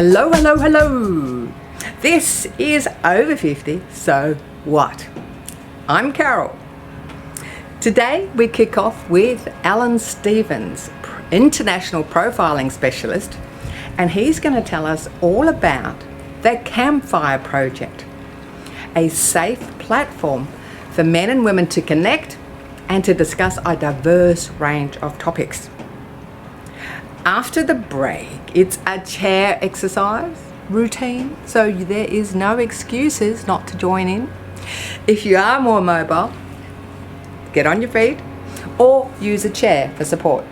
Hello, hello, hello. This is Over 50, so what? I'm Carol. Today we kick off with Alan Stevens, international profiling specialist, and he's going to tell us all about the Campfire Project, a safe platform for men and women to connect and to discuss a diverse range of topics. After the break, it's a chair exercise routine, so there is no excuses not to join in. If you are more mobile, get on your feet or use a chair for support.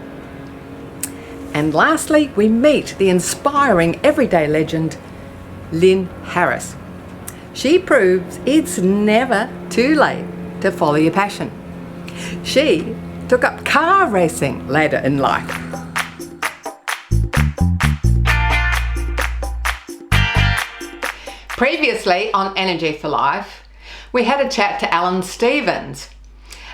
And lastly, we meet the inspiring everyday legend, Lynn Harris. She proves it's never too late to follow your passion. She took up car racing later in life. Previously on Energy for Life, we had a chat to Alan Stevens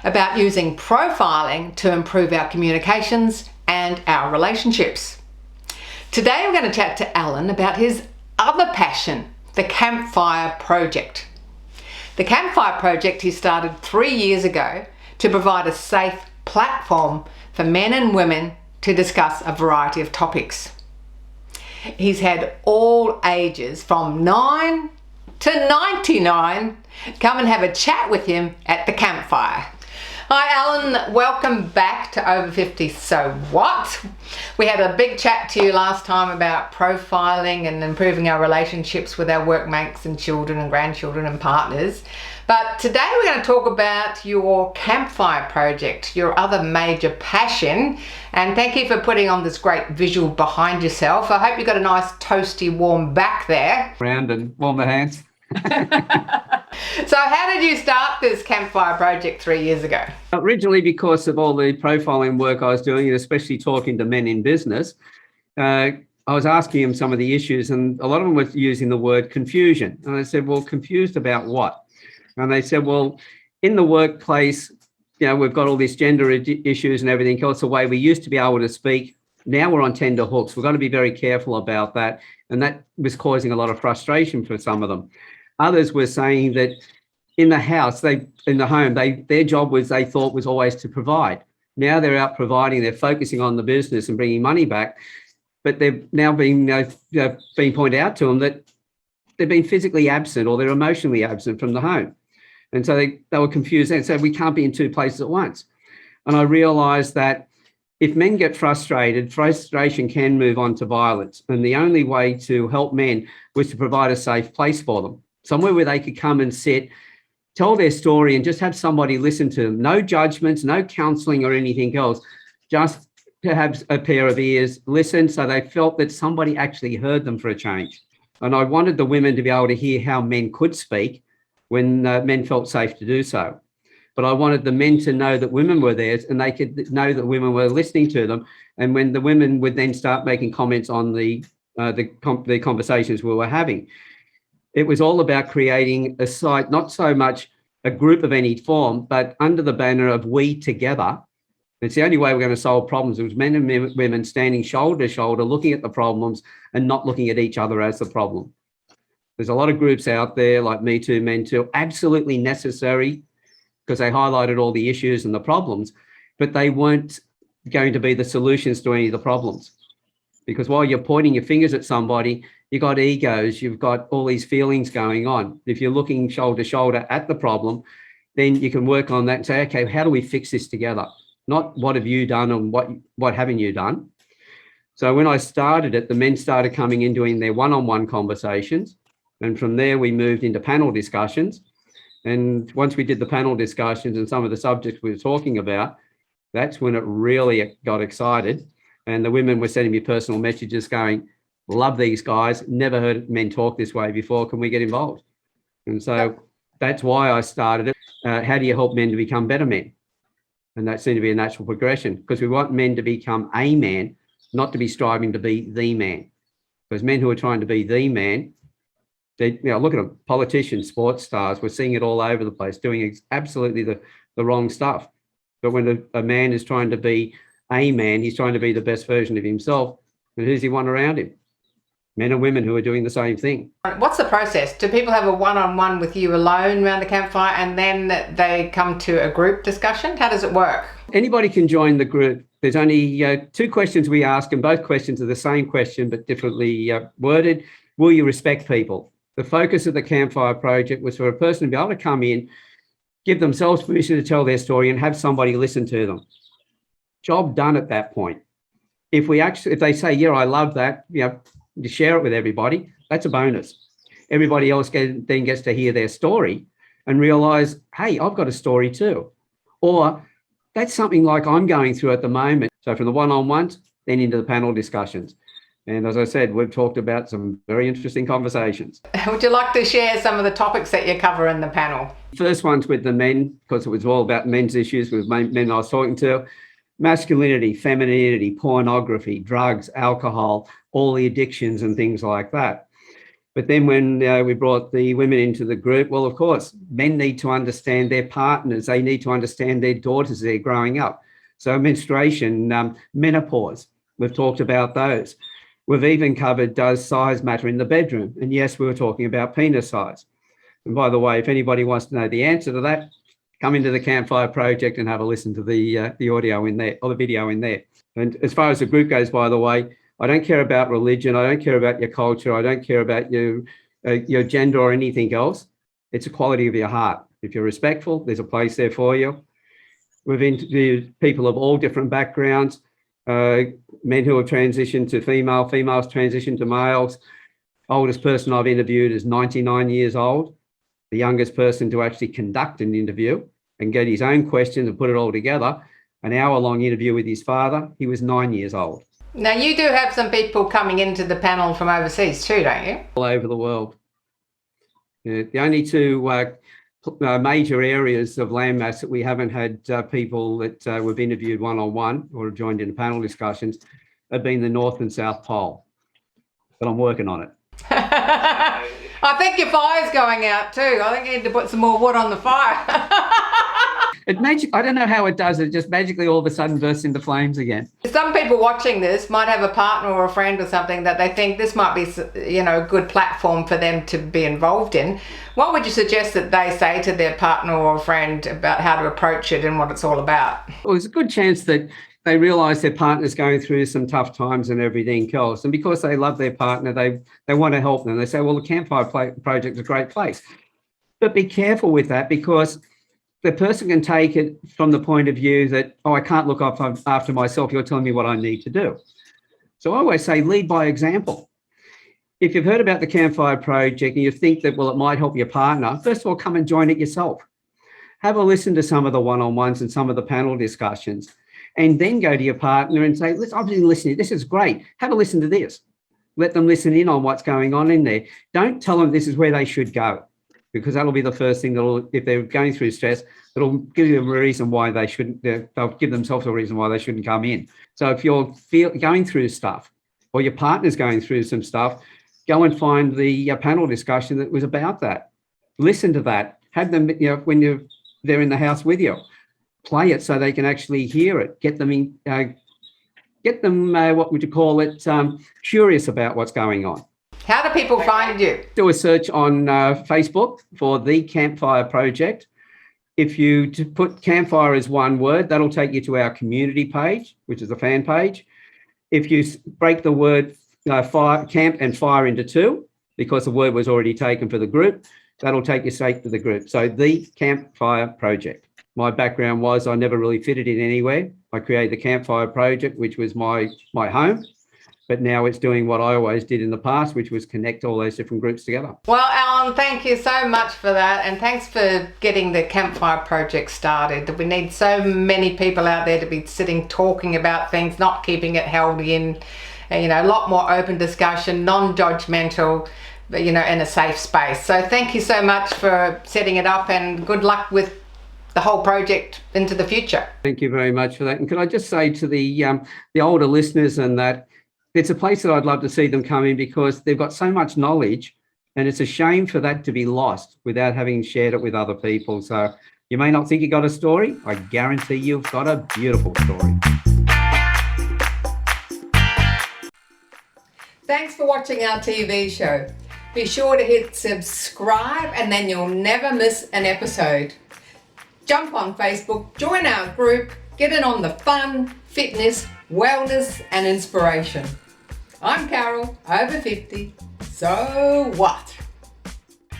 about using profiling to improve our communications and our relationships. Today we're going to chat to Alan about his other passion, the Campfire Project. The Campfire Project he started 3 years ago to provide a safe platform for men and women to discuss a variety of topics. He's had all ages from 9 to 99 come and have a chat with him at the campfire. Hi Alan, welcome back to Over 50 So What? We had a big chat to you last time about profiling and improving our relationships with our workmates and children and grandchildren and partners. But today we're going to talk about your Campfire Project, your other major passion. And thank you for putting on this great visual behind yourself. I hope you got a nice toasty warm back there. Round and warm the hands. So how did you start this Campfire Project 3 years ago? Originally because of all the profiling work I was doing, and especially talking to men in business, I was asking them some of the issues, and a lot of them were using the word confusion. And I said, well, confused about what? And they said, well, in the workplace, we've got all these gender issues and everything else, the way we used to be able to speak. Now we're on tender hooks. We've got to be very careful about that. And that was causing a lot of frustration for some of them. Others were saying that in the house, their job was, they thought, was always to provide. Now they're out providing, they're focusing on the business and bringing money back, but they're now being pointed out to them that they've been physically absent or they're emotionally absent from the home. And so they were confused and said, we can't be in two places at once. And I realised that if men get frustrated, frustration can move on to violence. And the only way to help men was to provide a safe place for them, somewhere where they could come and sit, tell their story and just have somebody listen to them. No judgments, no counselling or anything else, just to have a pair of ears, listen, so they felt that somebody actually heard them for a change. And I wanted the women to be able to hear how men could speak when men felt safe to do so. But I wanted the men to know that women were there and they could know that women were listening to them. And when the women would then start making comments on the conversations we were having, it was all about creating a site, not so much a group of any form, but under the banner of we together. It's the only way we're going to solve problems. It was men and women standing shoulder to shoulder, looking at the problems and not looking at each other as the problem. There's a lot of groups out there like Me Too, Men Too, absolutely necessary because they highlighted all the issues and the problems, but they weren't going to be the solutions to any of the problems. Because while you're pointing your fingers at somebody, you've got egos, you've got all these feelings going on. If you're looking shoulder to shoulder at the problem, then you can work on that and say, okay, how do we fix this together? Not what have you done and what haven't you done? So when I started it, the men started coming in doing their one-on-one conversations. And from there, we moved into panel discussions. And once we did the panel discussions and some of the subjects we were talking about, that's when it really got excited. And the women were sending me personal messages going, love these guys, never heard men talk this way before, can we get involved? And so that's why I started it. How do you help men to become better men? And that seemed to be a natural progression because we want men to become a man, not to be striving to be the man. Because men who are trying to be the man, look at them, politicians, sports stars, we're seeing it all over the place, doing absolutely the wrong stuff. But when a man is trying to be a man, he's trying to be the best version of himself. And who's he want around him? men and women who are doing the same thing. What's the process? Do people have a one-on-one with you alone around the campfire and then they come to a group discussion? How does it work? Anybody can join the group. There's only 2 questions we ask, and both questions are the same question but differently worded. Will you respect people? The focus of the Campfire Project was for a person to be able to come in, give themselves permission to tell their story and have somebody listen to them. Job done at that point. If they say, yeah, I love that, you share it with everybody, that's a bonus. Everybody else then gets to hear their story and realise, hey, I've got a story too. Or that's something like I'm going through at the moment. So from the one-on-ones, then into the panel discussions. And as I said, we've talked about some very interesting conversations. Would you like to share some of the topics that you cover in the panel? First one's with the men, because it was all about men's issues with men I was talking to. Masculinity, femininity, pornography, drugs, alcohol, all the addictions and things like that. But then when we brought the women into the group, well, of course, men need to understand their partners. They need to understand their daughters as they're growing up. So menstruation, menopause, we've talked about those. We've even covered, does size matter in the bedroom? And yes, we were talking about penis size. And by the way, if anybody wants to know the answer to that, come into the Campfire Project and have a listen to the audio in there, or the video in there. And as far as the group goes, by the way, I don't care about religion. I don't care about your culture. I don't care about your gender or anything else. It's a quality of your heart. If you're respectful, there's a place there for you. We've interviewed people of all different backgrounds, men who have transitioned to females transitioned to males. Oldest person I've interviewed is 99 years old. The youngest person to actually conduct an interview and get his own questions and put it all together, an hour-long interview with his father, he was 9 years old. Now, you do have some people coming into the panel from overseas too, don't you? All over the world. The only 2 major areas of landmass that we haven't had people that we've interviewed one-on-one or joined in panel discussions have been the North and South Pole. But I'm working on it. I think your fire's going out too. I think you need to put some more wood on the fire. I don't know how it does. It just magically all of a sudden bursts into flames again. Some people watching this might have a partner or a friend or something that they think this might be, a good platform for them to be involved in. What would you suggest that they say to their partner or friend about how to approach it and what it's all about? Well, there's a good chance that they realise their partner's going through some tough times and everything else. And because they love their partner, they want to help them. They say, well, the Campfire Project is a great place. But be careful with that, because the person can take it from the point of view that, I can't look after myself. You're telling me what I need to do. So I always say, lead by example. If you've heard about the Campfire Project and you think that, well, it might help your partner, first of all, come and join it yourself. Have a listen to some of the one-on-ones and some of the panel discussions, and then go to your partner and say, listen, I've been listening. This is great. Have a listen to this. Let them listen in on what's going on in there. Don't tell them this is where they should go, because that'll be the first thing if they're going through stress, it'll give them a reason why they shouldn't, they'll give themselves a reason why they shouldn't come in. So if you're going through stuff, or your partner's going through some stuff, go and find the panel discussion that was about that. Listen to that. Have them, when they're in the house with you. Play it so they can actually hear it. Get them what would you call it, curious about what's going on. How do people find you? Do a search on Facebook for the Campfire Project. If you put Campfire as one word, that'll take you to our community page, which is a fan page. If you break the word fire, camp and fire into 2, because the word was already taken for the group, that'll take you straight to the group. So the Campfire Project. My background was I never really fitted in anywhere. I created the Campfire Project, which was my home, but now it's doing what I always did in the past, which was connect all those different groups together. Well, Alan, thank you so much for that, and thanks for getting the Campfire Project started. We need so many people out there to be sitting talking about things, not keeping it held in, a lot more open discussion, non-judgmental, in a safe space. So thank you so much for setting it up, and good luck with the whole project into the future. Thank you very much for that. And can I just say to the older listeners and that, it's a place that I'd love to see them come in, because they've got so much knowledge, and it's a shame for that to be lost without having shared it with other people. So you may not think you got a story. I guarantee you've got a beautiful story. Thanks for watching our TV show. Be sure to hit subscribe and then you'll never miss an episode. Jump on Facebook, join our group, get in on the fun, fitness, wellness and inspiration. I'm Carol, over 50. So what?